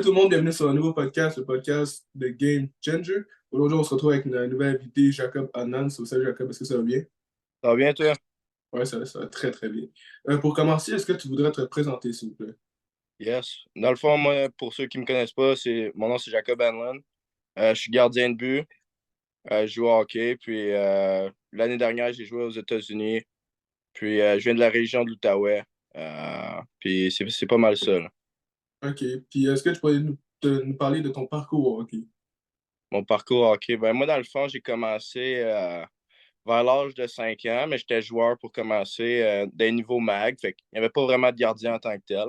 tout le monde, bienvenue sur un nouveau podcast, le podcast de Game Changer. Aujourd'hui, on se retrouve avec une nouvelle invité, Jacob Annan. Salut Jacob, est-ce que ça va bien? Ça va bien, toi? Oui, ça va très très bien. Pour commencer, est-ce que tu voudrais te présenter, s'il vous plaît? Yes. Dans le fond, moi, pour ceux qui me connaissent pas, mon nom c'est Jacob Hanlon. Je suis gardien de but. Je joue au hockey. Puis l'année dernière, j'ai joué aux États-Unis. Puis je viens de la région de l'Outaouais. Puis c'est pas mal ça, là. OK. Puis est-ce que tu pourrais nous parler de ton parcours? OK. Mon parcours au hockey. Ben, moi, dans le fond, j'ai commencé vers l'âge de 5 ans, mais j'étais joueur pour commencer des niveaux mag. Fait qu'il n'y avait pas vraiment de gardien en tant que tel.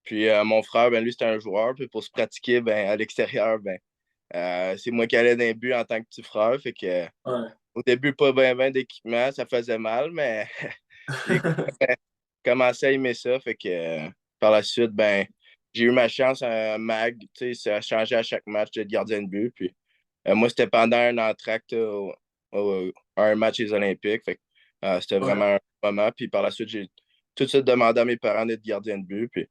Puis mon frère, ben lui, c'était un joueur. Puis pour se pratiquer ben, à l'extérieur, ben, c'est moi qui allais dans les buts en tant que petit frère. Fait que, Ouais. au début, pas bien d'équipement, ça faisait mal, mais j'ai commencé à aimer ça. Fait que par la suite, ben, j'ai eu ma chance à MAG. Tu sais, ça a changé à chaque match de gardien de but. Puis moi, c'était pendant un entracte à un match des Olympiques. Fait que, c'était Ouais. vraiment un moment. Puis par la suite, j'ai tout de suite demandé à mes parents d'être gardien de but. Puis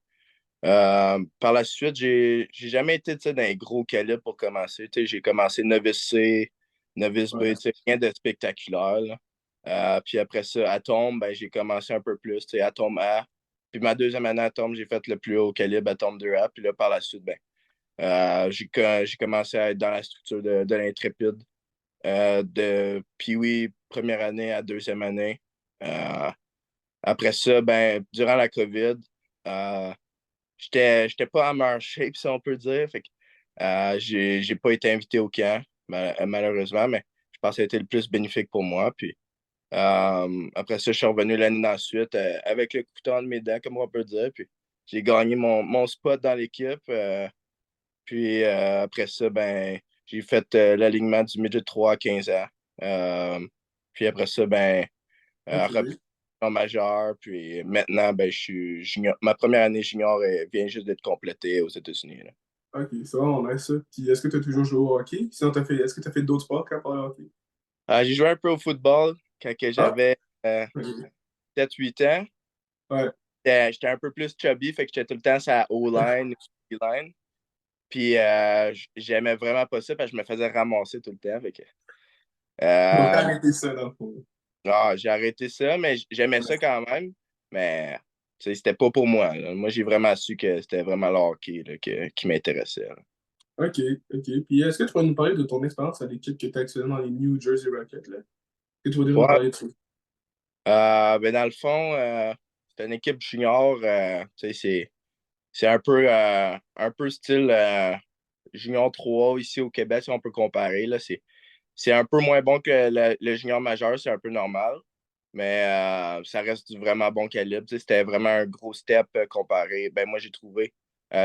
par la suite, j'ai jamais été tu sais, d'un gros calibre pour commencer. Tu sais, j'ai commencé novice C, novice B, Ouais. tu sais, rien de spectaculaire, là. Puis après ça, Atome, ben, j'ai commencé un peu plus, tu sais, Atome A. Puis ma deuxième année Atome, j'ai fait le plus haut calibre, Atome 2A. Puis là, par la suite, ben, j'ai commencé à être dans la structure de l'Intrépide, de Pee-Wee, première année à deuxième année. Euh, Après ça, ben, durant la COVID, euh, j'étais pas en meilleure shape, si on peut dire. Fait que, j'ai pas été invité au camp, malheureusement, mais je pense que ça a été le plus bénéfique pour moi. Puis, après ça, je suis revenu l'année d'ensuite avec le couteau entre mes dents, comme on peut dire. Puis, j'ai gagné mon spot dans l'équipe. Puis, après ça, ben, j'ai fait l'alignement du midget 3 à 15 ans. Euh, Puis, après ça, ben, OK. en majeur. Puis maintenant, ben, je suis junior. Ma première année junior vient juste d'être complétée aux États-Unis, là. OK, c'est vraiment nice ça. Puis est-ce que tu as toujours joué au hockey? Sinon, est-ce que tu as fait d'autres sports qu'à part le hockey? J'ai joué un peu au football quand que Ah! j'avais OK. 7-8 ans. Ouais. J'étais un peu plus chubby, fait que j'étais tout le temps sur la O-line, D-line. Puis j'aimais vraiment pas ça parce que je me faisais ramasser tout le temps. Fait que, Donc, t'as euh, arrêté ça dans le fond. j'ai arrêté ça, mais j'aimais ça quand même. Mais tu sais, c'était pas pour moi, là. Moi, j'ai vraiment su que c'était vraiment le hockey là, qui m'intéressait, là. OK, OK. Puis est-ce que tu pourrais nous parler de ton expérience à l'équipe que tu as actuellement, les New Jersey Rockets, là? Est-ce que tu voudrais nous Ouais, parler de ça? ben dans le fond, c'est une équipe junior. Tu sais, c'est un peu style Junior 3 ici au Québec, si on peut comparer. Là, c'est un peu moins bon que le Junior majeur, c'est un peu normal. Mais ça reste du vraiment bon calibre. Tu sais, c'était vraiment un gros step comparé. Ben, moi, j'ai trouvé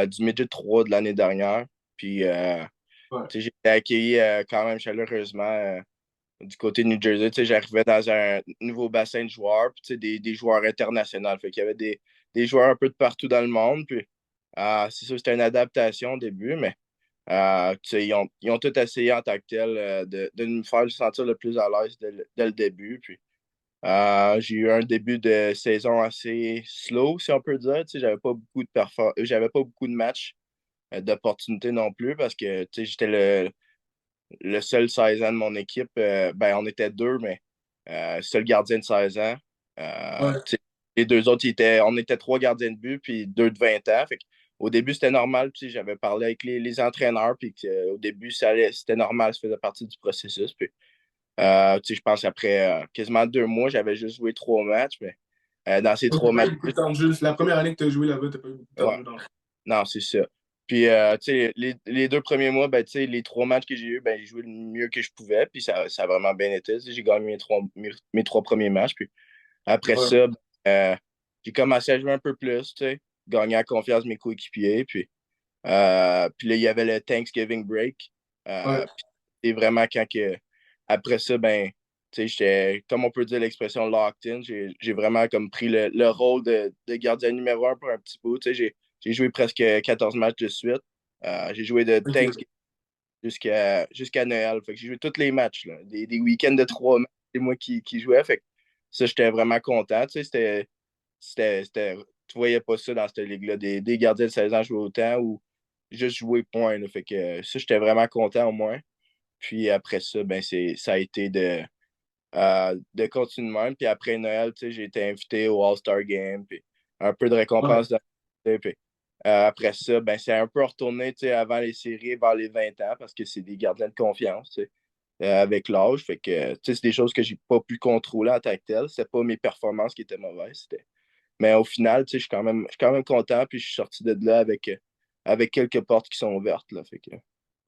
du midget 3 de l'année dernière. Puis, Ouais. tu sais, j'ai été accueilli quand même chaleureusement du côté de New Jersey. Tu sais, j'arrivais dans un nouveau bassin de joueurs, puis, tu sais, des joueurs internationaux. Fait qu'il y avait des joueurs un peu de partout dans le monde. Puis, c'est sûr, c'était une adaptation au début, mais tu sais, ils ont tout essayé en tant que tel de nous faire sentir le plus à l'aise dès le début. Puis, j'ai eu un début de saison assez slow, si on peut dire. Tu sais, j'avais pas beaucoup de matchs, d'opportunités non plus, parce que tu sais, j'étais le seul 16 ans de mon équipe. Ben, on était deux, mais seul gardien de 16 ans. Ouais. Tu sais, les deux autres, on était trois gardiens de but, puis deux de 20 ans. Fait que, au début, c'était normal. Tu sais, j'avais parlé avec les entraîneurs, puis au début, c'était normal, ça faisait partie du processus. Puis, tu sais, je pense après quasiment 2 mois, j'avais juste joué 3 matchs, mais dans ces Donc, t'as trois pas matchs, eu beaucoup de temps de jeu. La première année que tu as joué là-bas, t'as pas eu beaucoup de temps de ouais, jeu dans le fond. non, c'est ça. Puis, tu sais, les 2 premiers mois, ben, tu sais, les 3 matchs que j'ai eus, ben, j'ai joué le mieux que je pouvais, puis ça a vraiment bien été. Tu sais, j'ai gagné mes trois premiers matchs, puis après Ouais. ça, ben, j'ai commencé à jouer un peu plus, tu sais, gagner la confiance de mes coéquipiers, puis là, il y avait le Thanksgiving break. Ouais. Puis c'est vraiment quand que, après ça, ben, tu sais, j'étais, comme on peut dire l'expression locked in, j'ai vraiment comme pris le rôle de gardien numéro un pour un petit bout. Tu sais, j'ai joué presque 14 matchs de suite. J'ai joué de OK. Thanksgiving jusqu'à Noël. Fait que j'ai joué tous les matchs, là. Des week-ends de 3 matchs, c'est moi qui jouais. Fait que ça, j'étais vraiment content. Tu sais, tu voyais pas ça dans cette ligue-là. Des gardiens de 16 ans jouer autant ou juste jouer point. Là. Fait que ça, j'étais vraiment content au moins. Puis après ça, ben ça a été de continuer de même. Puis après Noël, j'ai été invité au All-Star Game. Puis un peu de Ouais. récompense. Puis, après ça, ben, c'est un peu retourné avant les séries, vers les 20 ans, parce que c'est des gardiens de confiance avec l'âge. Fait que c'est des choses que j'ai pas pu contrôler en tant que tel. C'était pas mes performances qui étaient mauvaises. Mais au final, je suis quand même content. Puis je suis sorti de là avec quelques portes qui sont ouvertes. Là, fait que...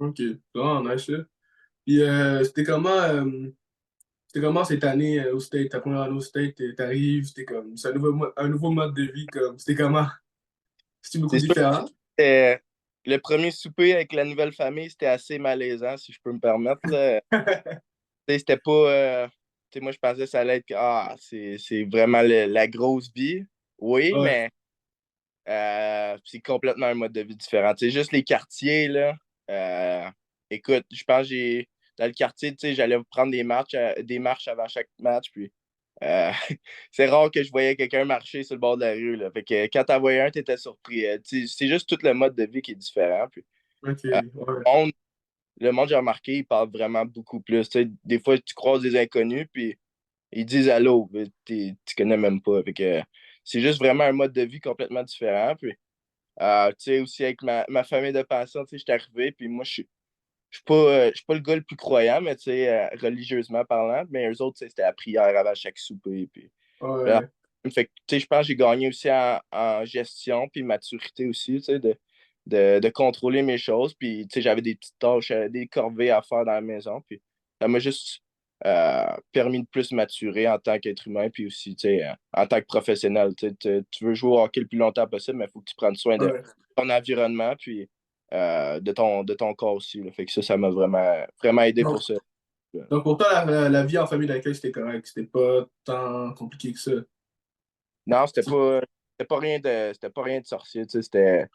OK. Ah, nice, là. Puis, c'était comment cette année au State, ta première année au State, t'arrives, c'était comme, c'est un nouveau mode de vie, comme, c'était comment? C'était beaucoup C'est sûr différent? que le premier souper avec la nouvelle famille, c'était assez malaisant, si je peux me permettre. Là. C'était pas. Moi, je pensais que ça allait être. Ah, c'est vraiment la grosse vie. Oui, Ouais, mais c'est complètement un mode de vie différent. Juste les quartiers, là. Écoute, je pense que dans le quartier, j'allais prendre des marches avant chaque match. Puis euh, c'est rare que je voyais quelqu'un marcher sur le bord de la rue. Là. Fait que quand t'en voyais un, t'étais surpris. C'est juste tout le mode de vie qui est différent. Puis, ok, euh, ouais. le monde, le monde, j'ai remarqué, il parle vraiment beaucoup plus. Des fois, tu croises des inconnus, puis ils disent allô, mais tu connais même pas. Fait que, c'est juste vraiment un mode de vie complètement différent. Puis, aussi avec ma famille de pension, j'étais arrivé, puis moi, je suis pas le gars le plus croyant, mais religieusement parlant, mais eux autres, c'était la prière avant chaque souper. Puis, là, Ouais, fait que, je pense que j'ai gagné aussi en gestion, puis maturité aussi, de contrôler mes choses. Puis, j'avais des petites tâches, des corvées à faire dans la maison. Puis, ça m'a juste permis de plus maturer en tant qu'être humain, puis aussi, en tant que professionnel. Tu veux jouer au hockey le plus longtemps possible, mais il faut que tu prennes soin de ouais. ton environnement, puis de ton corps aussi. Là. Fait que ça m'a vraiment, vraiment aidé Donc, pour ça. donc pour toi, la vie en famille d'accueil, c'était correct. C'était pas tant compliqué que ça. Non, c'était pas rien de sorcier, c'était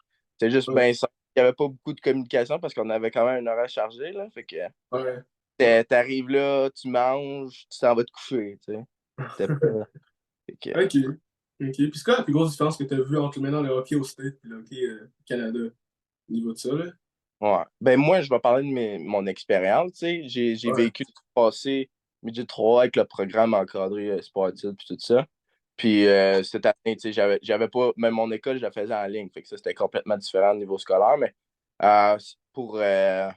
juste Ouais, bien simple. Il n'y avait pas beaucoup de communication parce qu'on avait quand même un horaire chargé, là. Fait que ouais. t'arrives là, tu manges, tu t'en vas te coucher, tu sais. C'était pas. Fait que, Ok, ok. Puis c'est quoi la plus grosse différence que tu as vue entre maintenant le hockey au State et le hockey au Canada au niveau de ça, là? ouais. Ben moi, je vais parler de mon expérience, tu sais. J'ai Ouais, vécu le passé midget 3 avec le programme encadré sportif puis tout ça. Puis cette année, tu sais, j'avais pas. Même mon école, je la faisais en ligne. Fait que ça, c'était complètement différent au niveau scolaire. Mais euh, pour, euh,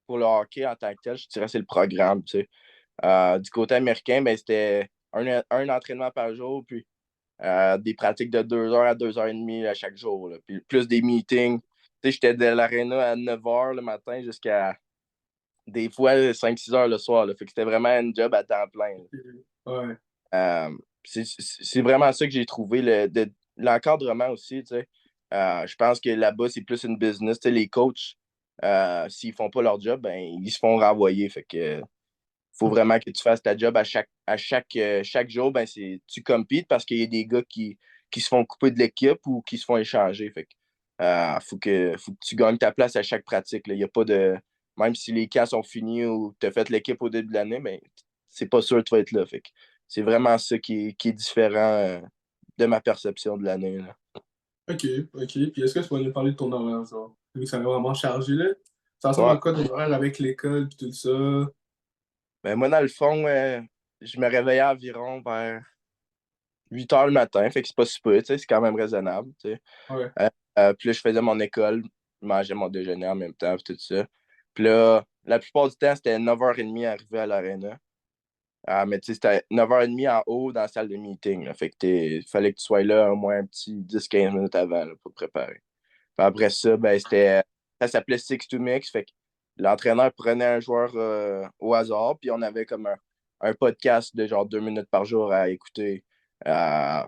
pour le hockey en tant que tel, je dirais que c'est le programme, tu sais. Du côté américain, ben, c'était un entraînement par jour, puis des pratiques de 2 heures à 2 heures et demie à chaque jour. Là. Puis plus des meetings. Tu sais, j'étais de l'aréna à 9 heures le matin jusqu'à des fois 5-6 heures le soir. Là. Fait que c'était vraiment un job à temps plein. Là. ouais, C'est vraiment ça que j'ai trouvé, l'encadrement aussi, tu sais. Je pense que là-bas, c'est plus une business. Tu sais, les coachs, s'ils font pas leur job, ben, ils se font renvoyer. Fait que faut vraiment que tu fasses ta job à chaque jour, ben, tu compites parce qu'il y a des gars qui se font couper de l'équipe ou qui se font échanger. Fait que, faut que tu gagnes ta place à chaque pratique. Là. Il y a pas de. Même si les cas sont finis ou tu as fait l'équipe au début de l'année, ben, c'est pas sûr que tu vas être là. Fait que c'est vraiment ça qui est différent de ma perception de l'année. Là. ok, ok. Puis est-ce que tu pourrais nous parler de ton horaire, genre? Vu que ça est vraiment chargé, là. Ça ressemble Ouais. à quoi ton horaire avec l'école puis tout ça? Ben, moi, dans le fond, je me réveillais environ vers 8 heures le matin. Fait que c'est pas super, tu sais, c'est quand même raisonnable. Tu sais. Ouais, Puis là, je faisais mon école, je mangeais mon déjeuner en même temps, puis tout ça. Puis là, la plupart du temps, c'était 9h30 arrivé à l'aréna. Mais tu sais, c'était 9h30 en haut dans la salle de meeting. Là. Fait que fallait que tu sois là au moins un petit 10-15 minutes avant là, pour te préparer. Puis après ça, ben, ça s'appelait Six to Mix. Fait que l'entraîneur prenait un joueur au hasard, puis on avait comme un podcast de genre 2 minutes par jour à écouter. Euh,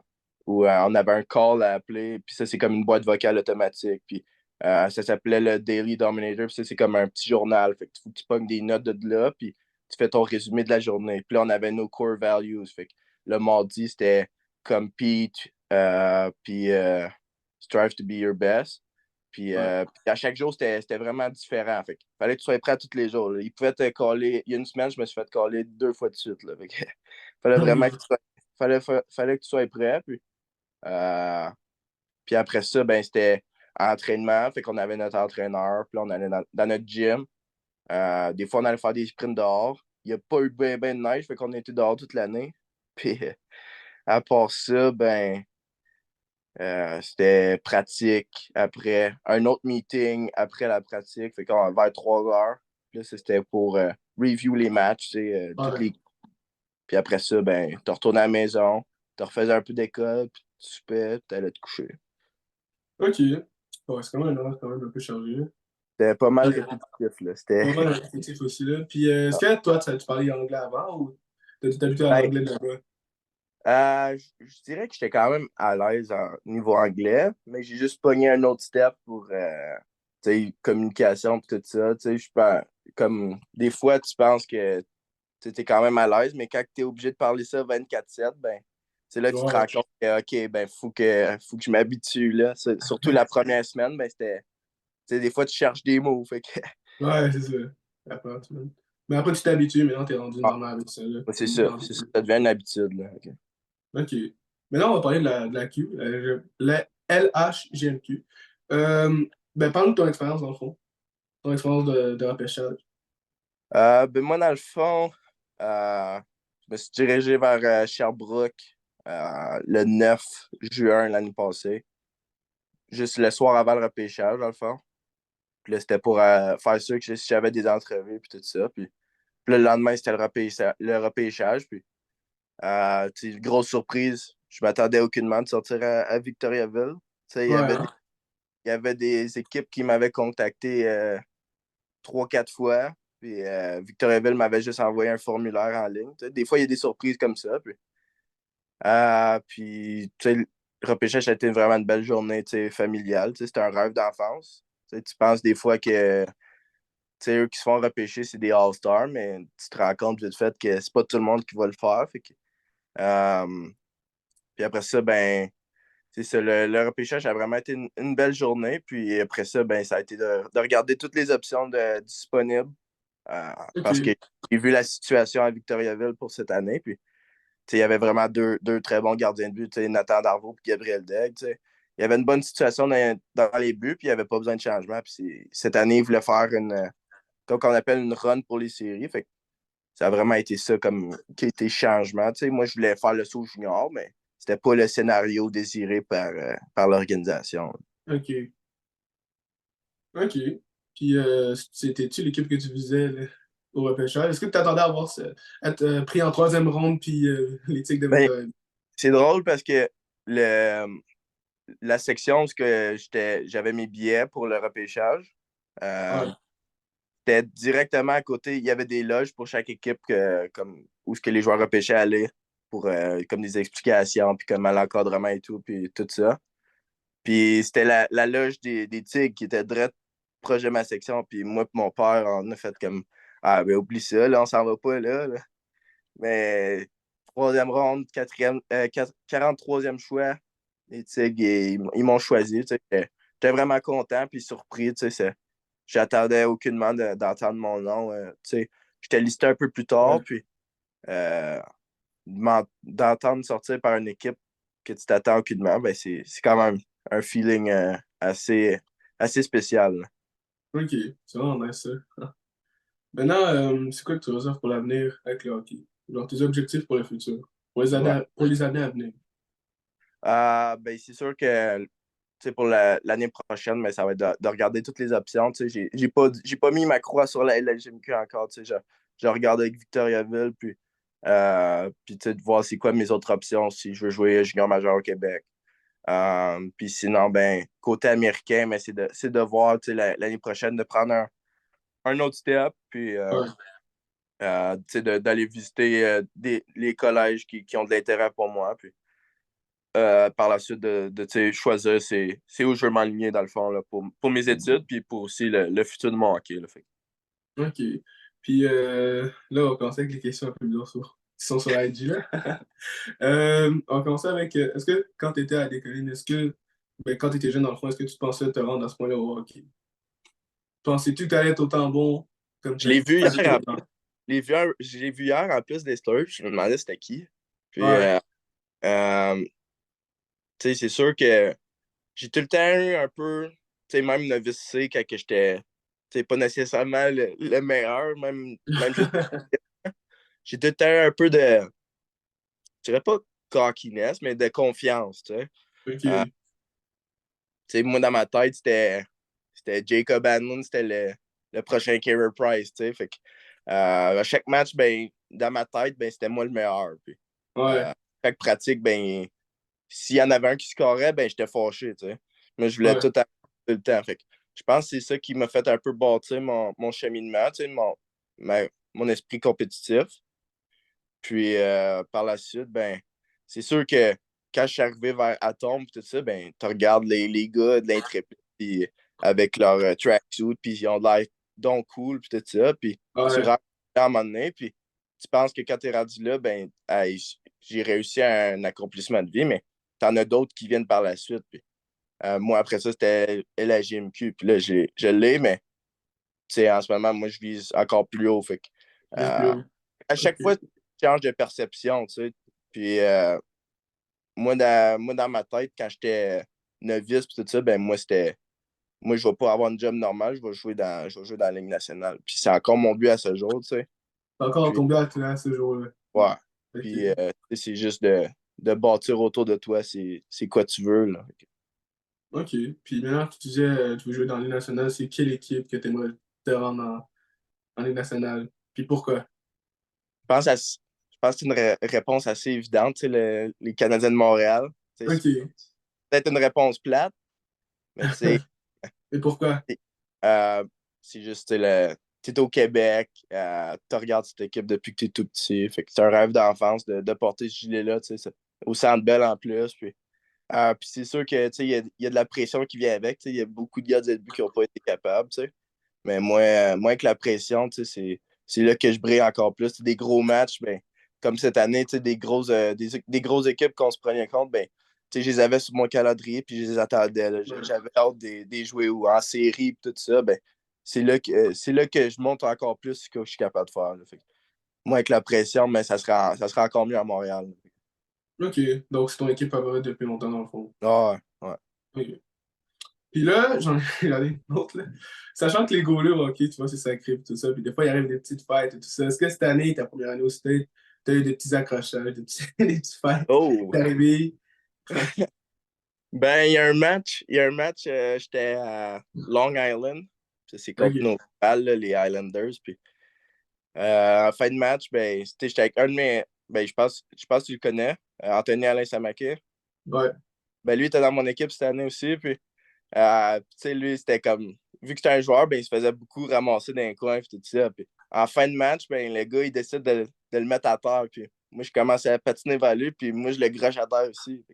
Où on avait un call à appeler, puis ça, c'est comme une boîte vocale automatique. Puis ça s'appelait le Daily Dominator, puis ça, c'est comme un petit journal. Fait que tu pognes des notes de là, puis tu fais ton résumé de la journée. Puis là, on avait nos core values. Fait que le mardi, c'était compete, puis strive to be your best. ouais. Puis à chaque jour, c'était vraiment différent. Fait qu'il fallait que tu sois prêt à tous les jours. Là. Il pouvait te caller. Il y a une semaine, je me suis fait caller 2 fois de suite. Là. Fait que, fallait vraiment fallait que tu sois prêt. Puis après ça, ben, c'était à entraînement. Fait qu'on avait notre entraîneur, puis là, on allait dans notre gym. Des fois, on allait faire des sprints dehors. Il n'y a pas eu ben, ben de neige, fait qu'on était dehors toute l'année. Puis à part ça, ben, c'était pratique après un autre meeting après la pratique. Fait qu'on vers 3 heures. Puis là, ça, c'était pour review les matchs, tu sais, toutes Ouais. les. Puis après ça, ben, tu retournais à la maison, tu refaisais un peu d'école, puis tu soupais, tu allais te coucher. Ok. Ouais, c'est quand même un horaire quand même un peu chargé, là. C'était pas mal Euh, répétitif, là. C'était. Pas mal répétitif aussi, là. Puis, est-ce que toi, tu parlais anglais avant ou t'as habitué à Ben, l'anglais de là-bas? je dirais que j'étais quand même à l'aise en niveau anglais, mais j'ai juste pogné un autre step pour tu sais, communication et tout ça. Tu sais, je pense, comme des fois, tu penses que tu es quand même à l'aise, mais quand tu es obligé de parler ça 24/7, ben, c'est là que tu te rends Ouais. compte que, OK, ben, faut que je m'habitue, là. Surtout la première semaine, ben, c'était, tu sais, des fois, tu cherches des mots. Fait que, Ouais, c'est ça. Après, mais après, tu t'es habitué, maintenant, t'es rendu ah, normal avec ça, là. c'est ça, c'est ça, ça devient une habitude, là. OK. OK. Maintenant, on va parler de la Q, la LHGMQ. Ben, parle de ton expérience, dans le fond. Ton expérience de repêchage. Ben moi, dans le fond, je me suis dirigé vers Sherbrooke le 9 juin l'année passée, juste le soir avant le repêchage, dans le fond. Puis là, c'était pour faire sûr que si j'avais des entrevues puis tout ça. Puis le lendemain, c'était le repêchage. Puis, tu sais, grosse surprise, je m'attendais aucunement de sortir à Victoriaville. Tu sais, Ouais, hein? il y avait des équipes qui m'avaient contacté 3, 4 fois. Puis Victoriaville m'avait juste envoyé un formulaire en ligne. Tu sais, des fois, il y a des surprises comme ça. Puis tu sais, le repêchage a été vraiment une belle journée, tu sais, familiale. Tu sais, c'était un rêve d'enfance. Tu sais, tu penses des fois que tu sais, eux qui se font repêcher, c'est des All-Stars, mais tu te rends compte vite fait que c'est pas tout le monde qui va le faire. Euh, puis après ça, ben, c'est ça, le repêchage a vraiment été une belle journée. Puis après ça, ben, ça a été de regarder toutes les options disponibles. Parce que OK. j'ai vu la situation à Victoriaville pour cette année. Puis, il y avait vraiment deux très bons gardiens de but, Nathan Darvaux et Gabriel Daigle. Il y avait une bonne situation dans les buts, puis il n'y avait pas besoin de changement. Puis cette année, ils voulaient faire comme on appelle une run pour les séries. Fait que ça a vraiment été ça comme qui a été changement. Moi, je voulais faire le saut junior, mais c'était pas le scénario désiré par l'organisation. OK. OK. Puis, c'était-tu l'équipe que tu visais là, au repêchage? Est-ce que tu t'attendais à être pris en troisième ronde, puis les Tigres de Ben, Victoriaville? c'est drôle parce que la section où j'avais mes billets pour le repêchage, Ouais. c'était directement à côté. Il y avait des loges pour chaque équipe où ce que les joueurs repêchaient allaient pour comme des explications, puis comment l'encadrement et tout, puis tout ça. Puis c'était la loge des Tigres qui était direct proche de ma section. Puis moi et mon père, on a fait comme Ah ben oublie ça, là, on s'en va pas là. Mais troisième ronde, 43e choix, les Tigres, ils m'ont choisi. Tu sais. J'étais vraiment content puis surpris. Tu sais, j'attendais aucunement d'entendre mon nom. Tu sais. J'étais listé un peu plus tard, Ouais. puis euh, d'entendre sortir par une équipe que tu t'attends aucunement, ben c'est quand même un feeling assez spécial. Là. OK. C'est vraiment nice, ça. Maintenant, c'est quoi que tu réserves pour l'avenir avec le hockey? Genre tes objectifs pour le futur, Ouais. pour les années à venir. Ben, c'est sûr que tu sais, pour l'année prochaine, mais ça va être de regarder toutes les options. Tu sais, j'ai pas mis ma croix sur la LGMQ encore. Tu sais, je regarde avec Victoriaville, puis tu sais, de voir c'est quoi mes autres options si je veux jouer junior majeur au Québec. Puis sinon, ben, côté américain, mais c'est de voir tu sais, l'année prochaine de prendre un autre step, puis Ouais. tu sais, d'aller visiter les collèges qui ont de l'intérêt pour moi. Puis par la suite, tu sais, choisir c'est où je veux m'aligner dans le fond là, pour mes études, puis pour aussi le futur de mon hockey. Là, fait. OK. Puis là, on va commencer avec les questions un peu bizarres qui sont sur la IG, là. On va commencer avec, est-ce que quand tu étais à l'école, ben, quand tu étais jeune dans le fond, est-ce que tu pensais te rendre à ce point-là au hockey? Pensais-tu que tu allais être autant bon comme Je l'ai vu as été hier, autant? je l'ai vu hier en plus des stories, puis je me demandais c'était qui. Puis, Ouais. euh, tu sais, c'est sûr que j'ai tout le temps eu un peu. sais, même novice C, quand que j'étais, tu sais, pas nécessairement le meilleur, même j'ai tout le temps un peu de, je dirais pas cockiness, mais de confiance, tu sais. Euh, Ok. tu sais, moi, dans ma tête, c'était Jacob Hanlon, c'était le prochain Carey Price, tu sais. Fait que, à chaque match, ben, dans ma tête, ben, c'était moi le meilleur. Puis, Ouais, chaque pratique, ben, s'il y en avait un qui scorait, ben, j'étais fâché, tu sais. Moi, je voulais ouais, tout avoir tout le temps. Fait que, je pense que c'est ça qui m'a fait un peu bâtir mon cheminement, tu sais, mon esprit compétitif. Puis par la suite, ben, c'est sûr que quand je suis arrivé vers Atom tout ça, ben, tu regardes les gars de l'Intrépide puis avec leur tracksuit, puis ils ont de l'air donc cool, puis tout ça. Puis tu ouais, rentres à un moment donné, puis tu penses que quand tu es rendu là, ben, hey, j'ai réussi à un accomplissement de vie, mais t'en as d'autres qui viennent par la suite. Puis, moi, après ça, c'était LAGMQ. Puis là, je l'ai, mais tu sais, en ce moment, moi, je vise encore plus haut. Fait que, bien plus euh, haut. à Ok. chaque fois, tu changes de perception, tu sais. Puis moi, dans ma tête, quand j'étais novice pis tout ça, ben moi, moi, je vais pas avoir une job normale, je vais jouer dans la Ligue nationale. Puis c'est encore mon but à ce jour, tu sais. T'es encore Puis, tombé à toi ce jour-là. ouais. Ok. Puis c'est juste de bâtir autour de toi, c'est quoi tu veux, là. Ok. Puis maintenant, tu disais, tu veux jouer dans l'Union nationale, c'est quelle équipe que tu aimerais te rendre en Ligue nationale? Puis pourquoi? Je pense que c'est une réponse assez évidente, tu sais, les Canadiens de Montréal. Tu sais, Ok. c'est peut-être une réponse plate, mais tu sais, Et pourquoi? Euh, c'est juste, t'es au Québec, tu regardes cette équipe depuis que t'es tout petit. Fait que c'est un rêve d'enfance de porter ce gilet-là, tu sais, au Centre Bell en plus. Puis c'est sûr que, tu sais, il y a de la pression qui vient avec. Tu sais, il y a beaucoup de gars de but qui n'ont pas été capables, tu sais. Mais moins que la pression, tu sais, c'est là que je brille encore plus. Des gros matchs, ben, comme cette année, tu sais, des grosses équipes qu'on se prenait compte, ben, tu sais, je les avais sur mon calendrier, puis je les attendais, là. Ouais. J'avais hâte des jouer ou en série, puis tout ça. Ben, c'est là que je montre encore plus ce que je suis capable de faire, là. Fait que, moi, avec la pression, mais ça sera encore mieux à Montréal. Ok. Donc, c'est ton équipe favorite depuis longtemps, dans le fond. Ah ouais, ouais. Ok. Puis là, j'en ai regardé une autre, là. Sachant que les goalers, ok, tu vois, c'est sacré, et tout ça. Puis des fois, il arrive des petites fêtes et tout ça. Est-ce que cette année, ta première année au State, t'as eu des petits accrochages, des petits fêtes? Oh! T'es arrivé. Ben, il y a un match, j'étais à Long Island. Ça, c'est contre Ok. nos rivales, là, les Islanders. Puis, en fin de match, ben, j'étais avec un de mes. Ben, je pense que tu le connais, Anthony Alain Samaké. Ouais. Ben, lui, il était dans mon équipe cette année aussi. Puis, tu sais, lui, c'était comme. Vu que c'était un joueur, ben, il se faisait beaucoup ramasser dans les coins. Puis tout ça. Puis, en fin de match, ben, le gars, il décide de le mettre à terre. Puis, moi, je commence à patiner vers lui. Puis, moi, je le groche à terre aussi.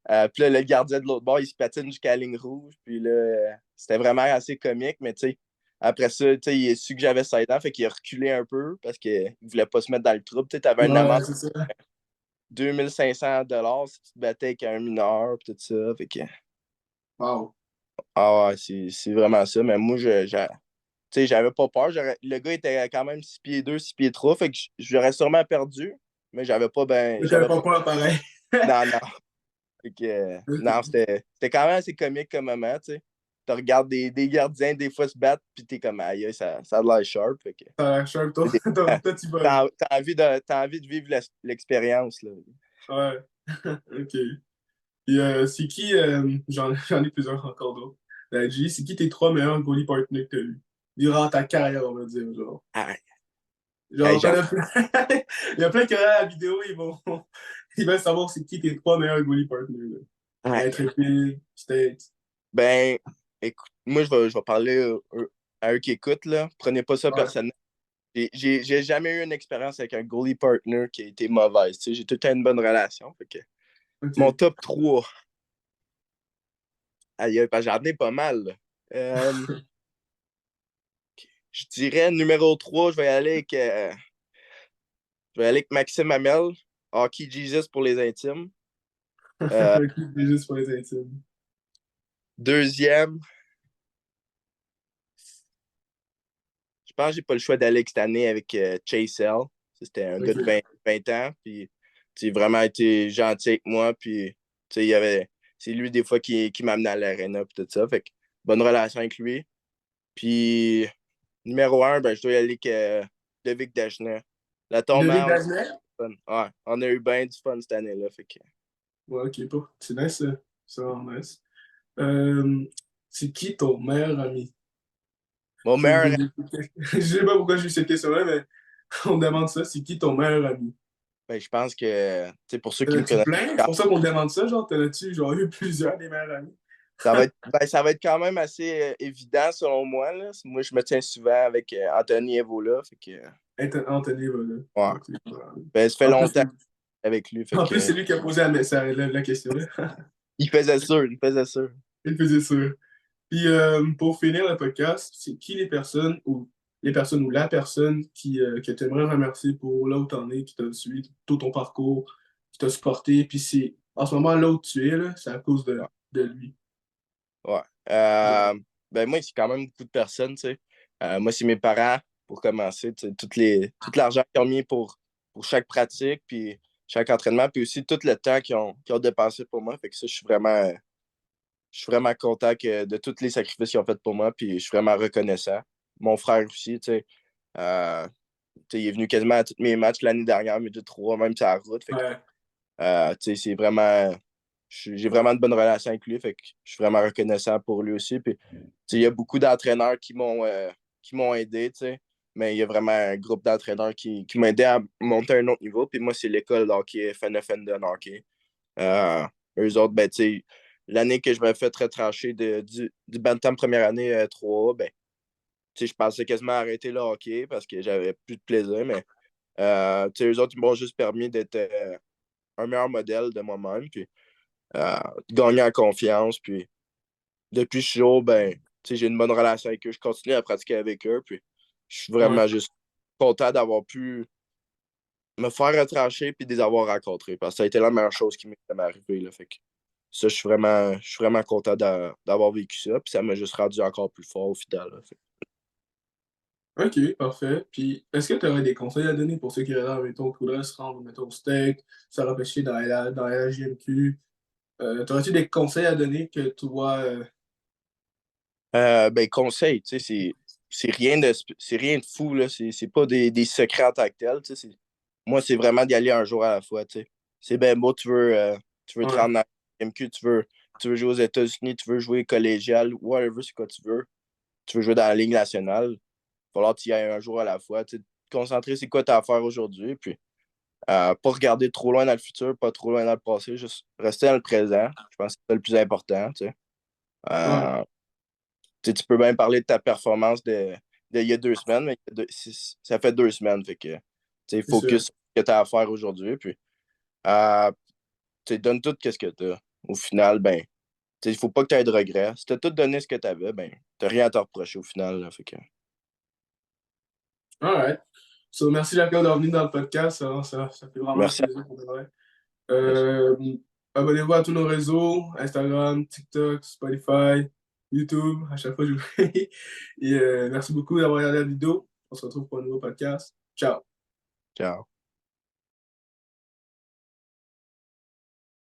Puis là, le gardien de l'autre bord, il se patine jusqu'à la ligne rouge. Puis là, c'était vraiment assez comique, mais tu sais, après ça, tu sais, il a su que j'avais 16 ans, fait qu'il a reculé un peu parce qu'il voulait pas se mettre dans le trouble. Tu sais, avais une Ouais, amende c'est ça. de 2500 si tu te battais avec un mineur, puis tout ça. Fait que, Wow. ah ouais, c'est vraiment ça. Mais moi, tu sais, j'avais pas peur. Le gars était quand même 6 pieds 2, 6 pieds 3, fait que j'aurais sûrement perdu, mais Mais t'avais j'avais pas pas. peur pareil. Non, non. Fait que, non, Ok. c'était quand même assez comique comme moment, tu sais. Tu regardes des gardiens des fois se battre, puis t'es comme, aïe, ça a de l'air sharp. Fait que, T'as l'air sharp, toi. des- Toi, tu voles. t'as envie de vivre l'expérience, là. Ouais. Ok. Et c'est qui, j'en ai plusieurs encore d'autres. La G, c'est qui tes trois meilleurs goalie partners que t'as eu? Durant ta carrière, on va dire, genre. Ah, hey, Genre, t'en as plein. Il y a plein qui regardent la vidéo, ils veulent savoir c'est qui tes trois meilleurs goalie partners, là. ouais. Intrépide, State. Ben, écoute, moi, je vais parler à eux qui écoutent, là. Prenez pas ça Ouais. personnellement. J'ai jamais eu une expérience avec un goalie partner qui a été mauvaise, tu sais. J'ai tout le temps une bonne relation. Fait que, mon Ok. top 3, aïe, parce que j'en ai pas mal, là. Euh, je dirais numéro 3, je vais aller avec Maxime Hamel, Hockey Jesus pour les intimes. Euh, Ok, c'est juste pour les intimes. Deuxième, je pense que j'ai pas le choix d'aller cette année avec Chase L. C'était un gars de Ok. 20 ans, puis il a vraiment été gentil avec moi, puis tu sais, c'est lui des fois qui m'amenait à l'aréna, puis tout ça. Fait que bonne relation avec lui. Puis, numéro un, ben, je dois y aller avec Devic Deschner. La tombe, David hein, Dagenet? fun. Ouais, on a eu bien du fun cette année-là. Fait que... Ouais, ok, pas. C'est nice, ça. C'est vraiment nice. Euh, c'est qui ton meilleur ami? Mon Je, meilleur, je sais pas pourquoi j'ai eu cette question-là, mais on me demande ça. C'est qui ton meilleur ami? ben, je pense que, tu sais, pour ceux T'en qui me as-tu connaissent, plein? C'est pour ça qu'on te demande ça, genre, t'en as-tu genre eu plusieurs des meilleurs amis? ça va être quand même assez évident selon moi. Là. Moi, je me tiens souvent avec Anthony Evola. Fait que, Anthony, voilà. ouais. Ok, voilà. Ben, ça fait En plus, longtemps avec lui. Fait en plus, que, c'est lui qui a posé la question, là. il faisait sûr, il faisait sûr. Il faisait ça. Puis pour finir le podcast, c'est qui les personnes ou la personne que tu aimerais remercier pour là où tu en es, qui t'a suivi tout ton parcours, qui t'a supporté, puis c'est en ce moment là où tu es, là, c'est à cause Ouais. de lui. Ouais. Genre, Ben, moi, c'est quand même beaucoup de personnes, tu sais. Moi, c'est mes parents, pour commencer, tu sais, tout l'argent qu'ils ont mis pour chaque pratique, puis chaque entraînement, puis aussi tout le temps qu'ils ont dépensé pour moi. Fait que ça, je suis vraiment content de tous les sacrifices qu'ils ont fait pour moi, puis je suis vraiment reconnaissant. Mon frère aussi, tu sais. Euh, tu sais, il est venu quasiment à tous mes matchs l'année dernière, mes deux, trois, même sur la route. Fait que, ouais, tu sais, c'est vraiment. J'ai vraiment de bonnes relations avec lui, fait que je suis vraiment reconnaissant pour lui aussi. Puis, tu sais, il y a beaucoup d'entraîneurs qui m'ont aidé, tu sais, mais il y a vraiment un groupe d'entraîneurs qui m'ont aidé à monter à un autre niveau. Puis moi, c'est l'école de hockey, FNFN hockey. Euh, eux autres, ben, tu sais, l'année que je me fait retrancher du Bantam première année 3A, ben, tu sais, je pensais quasiment arrêter le hockey parce que j'avais plus de plaisir, mais tu sais, eux autres, ils m'ont juste permis d'être un meilleur modèle de moi-même, puis de gagner en confiance. Puis depuis ce jour, ben, tu sais, j'ai une bonne relation avec eux. Je continue à pratiquer avec eux, puis je suis ouais. vraiment juste content d'avoir pu me faire retrancher puis de les avoir rencontrés parce que ça a été la meilleure chose qui m'est jamais arrivée. Là, fait que ça, je suis vraiment content d'avoir vécu ça, puis ça m'a juste rendu encore plus fort au final. Là, fait Ok, parfait. Puis, est-ce que tu aurais des conseils à donner pour ceux qui regardent, mettons, voudrait se rendre, mettons, au steak, se repêcher dans la JMQ? T'aurais-tu des conseils à donner que tu vois. Ben, conseil, tu sais, c'est rien de fou, là. C'est pas des secrets en tant que tel, tu sais. Moi, c'est vraiment d'y aller un jour à la fois, tu sais. C'est bien beau, tu veux te Ouais, rendre dans la MQ, tu veux jouer aux États-Unis, tu veux jouer collégial, whatever, c'est quoi tu veux. Tu veux jouer dans la Ligue nationale. Il va falloir que tu y ailles un jour à la fois, tu sais. Te concentrer, c'est quoi tu as à faire aujourd'hui, puis pas regarder trop loin dans le futur, pas trop loin dans le passé, juste rester dans le présent. Je pense que c'est ça le plus important, tu sais. ouais, Euh, tu peux bien parler de ta performance il y a 2 semaines, mais ça fait 2 semaines. Fait que, c'est sûr. focus sur ce que tu as à faire aujourd'hui. Puis, euh, donne tout ce que tu as. Au final, ben, il ne faut pas que tu aies de regrets. Si tu as tout donné ce que tu avais, ben, tu n'as rien à te reprocher au final. Là, fait que, All right. So, merci Jacob d'avoir venu dans le podcast. Ça fait vraiment merci. plaisir pour de vrai. Yes. Euh, abonnez-vous à tous nos réseaux, Instagram, TikTok, Spotify, YouTube. À chaque fois, je vous Et merci beaucoup d'avoir regardé la vidéo. On se retrouve pour un nouveau podcast. Ciao. Ciao.